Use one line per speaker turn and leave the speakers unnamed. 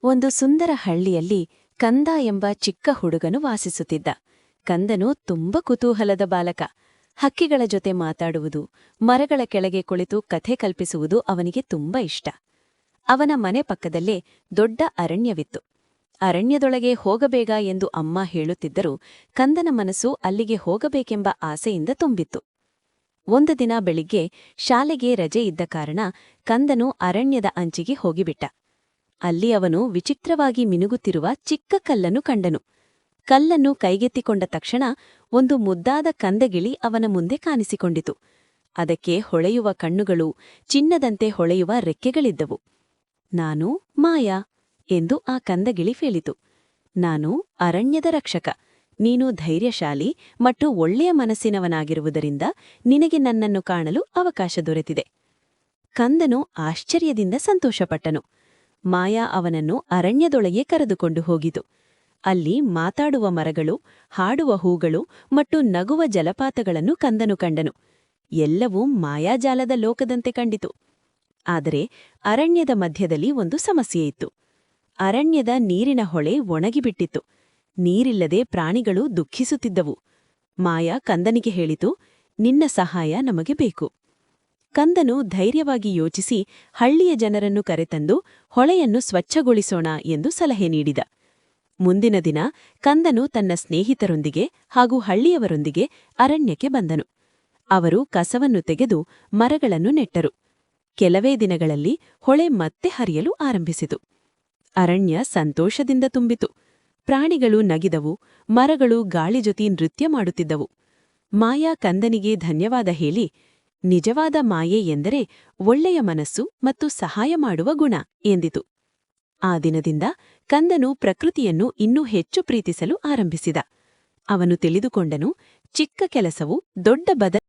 ಒಂದು ಸುಂದರ ಹಳ್ಳಿಯಲ್ಲಿ ಕಂದ ಎಂಬ ಚಿಕ್ಕ ಹುಡುಗನು ವಾಸಿಸುತ್ತಿದ್ದ. ಕಂದನು ತುಂಬ ಕುತೂಹಲದ ಬಾಲಕ. ಹಕ್ಕಿಗಳ ಜೊತೆ ಮಾತಾಡುವುದು, ಮರಗಳ ಕೆಳಗೆ ಕುಳಿತು ಕಥೆ ಕಲ್ಪಿಸುವುದು ಅವನಿಗೆ ತುಂಬ ಇಷ್ಟ. ಅವನ ಮನೆ ಪಕ್ಕದಲ್ಲೇ ದೊಡ್ಡ ಅರಣ್ಯವಿತ್ತು. ಅರಣ್ಯದೊಳಗೆ ಹೋಗಬೇಗ ಎಂದು ಅಮ್ಮ ಹೇಳುತ್ತಿದ್ದರೂ ಕಂದನ ಮನಸ್ಸು ಅಲ್ಲಿಗೆ ಹೋಗಬೇಕೆಂಬ ಆಸೆಯಿಂದ ತುಂಬಿತ್ತು. ಒಂದು ದಿನ ಬೆಳಿಗ್ಗೆ ಶಾಲೆಗೆ ರಜೆ ಇದ್ದ ಕಾರಣ ಕಂದನು ಅರಣ್ಯದ ಅಂಚಿಗೆ ಹೋಗಿಬಿಟ್ಟ. ಅಲ್ಲಿ ಅವನು ವಿಚಿತ್ರವಾಗಿ ಮಿನುಗುತ್ತಿರುವ ಚಿಕ್ಕ ಕಲ್ಲನ್ನು ಕಂಡನು. ಕಲ್ಲನ್ನು ಕೈಗೆತ್ತಿಕೊಂಡ ತಕ್ಷಣ ಒಂದು ಮುದ್ದಾದ ಕಂದಗಿಳಿ ಅವನ ಮುಂದೆ ಕಾಣಿಸಿಕೊಂಡಿತು. ಅದಕ್ಕೆ ಹೊಳೆಯುವ ಕಣ್ಣುಗಳು, ಚಿನ್ನದಂತೆ ಹೊಳೆಯುವ ರೆಕ್ಕೆಗಳಿದ್ದವು. ನಾನು ಮಾಯಾ ಎಂದು ಆ ಕಂದಗಿಳಿ ಹೇಳಿತು. ನಾನು ಅರಣ್ಯದ ರಕ್ಷಕ. ನೀನು ಧೈರ್ಯಶಾಲಿ ಮತ್ತು ಒಳ್ಳೆಯ ಮನಸ್ಸಿನವನಾಗಿರುವುದರಿಂದ ನಿನಗೆ ನನ್ನನ್ನು ಕಾಣಲು ಅವಕಾಶ ದೊರೆತಿದೆ. ಕಂದನು ಆಶ್ಚರ್ಯದಿಂದ ಸಂತೋಷಪಟ್ಟನು. ಮಾಯಾ ಅವನನ್ನು ಅರಣ್ಯದೊಳಗೆ ಕರೆದುಕೊಂಡು ಹೋಗಿತು. ಅಲ್ಲಿ ಮಾತಾಡುವ ಮರಗಳು, ಹಾಡುವ ಹೂಗಳು ಮತ್ತು ನಗುವ ಜಲಪಾತಗಳನ್ನು ಕಂದನು ಕಂಡನು. ಎಲ್ಲವೂ ಮಾಯಾಜಾಲದ ಲೋಕದಂತೆ ಕಂಡಿತು. ಆದರೆ ಅರಣ್ಯದ ಮಧ್ಯದಲ್ಲಿ ಒಂದು ಸಮಸ್ಯೆಯಿತ್ತು. ಅರಣ್ಯದ ನೀರಿನ ಹೊಳೆ ಒಣಗಿಬಿಟ್ಟಿತ್ತು. ನೀರಿಲ್ಲದೆ ಪ್ರಾಣಿಗಳು ದುಃಖಿಸುತ್ತಿದ್ದವು. ಮಾಯಾ ಕಂದನಿಗೆ ಹೇಳಿತು, ನಿನ್ನ ಸಹಾಯ ನಮಗೆ ಬೇಕು. ಕಂದನು ಧೈರ್ಯವಾಗಿ ಯೋಚಿಸಿ ಹಳ್ಳಿಯ ಜನರನ್ನು ಕರೆತಂದು ಹೊಳೆಯನ್ನು ಸ್ವಚ್ಛಗೊಳಿಸೋಣ ಎಂದು ಸಲಹೆ ನೀಡಿದ. ಮುಂದಿನ ದಿನ ಕಂದನು ತನ್ನ ಸ್ನೇಹಿತರೊಂದಿಗೆ ಹಾಗೂ ಹಳ್ಳಿಯವರೊಂದಿಗೆ ಅರಣ್ಯಕ್ಕೆ ಬಂದನು. ಅವರು ಕಸವನ್ನು ತೆಗೆದು ಮರಗಳನ್ನು ನೆಟ್ಟರು. ಕೆಲವೇ ದಿನಗಳಲ್ಲಿ ಹೊಳೆ ಮತ್ತೆ ಹರಿಯಲು ಆರಂಭಿಸಿತು. ಅರಣ್ಯ ಸಂತೋಷದಿಂದ ತುಂಬಿತು. ಪ್ರಾಣಿಗಳು ನಗಿದವು, ಮರಗಳು ಗಾಳಿ ಜೊತೆ ನೃತ್ಯ ಮಾಡುತ್ತಿದ್ದವು. ಮಾಯಾ ಕಂದನಿಗೆ ಧನ್ಯವಾದ ಹೇಳಿ, ನಿಜವಾದ ಮಾಯೆ ಎಂದರೆ ಒಳ್ಳೆಯ ಮನಸ್ಸು ಮತ್ತು ಸಹಾಯ ಮಾಡುವ ಗುಣ ಎಂದಿತು. ಆ ದಿನದಿಂದ ಕಂದನು ಪ್ರಕೃತಿಯನ್ನು ಇನ್ನೂ ಹೆಚ್ಚು ಪ್ರೀತಿಸಲು ಆರಂಭಿಸಿದ. ಅವನು ತಿಳಿದುಕೊಂಡನು, ಚಿಕ್ಕ ಕೆಲಸವು ದೊಡ್ಡ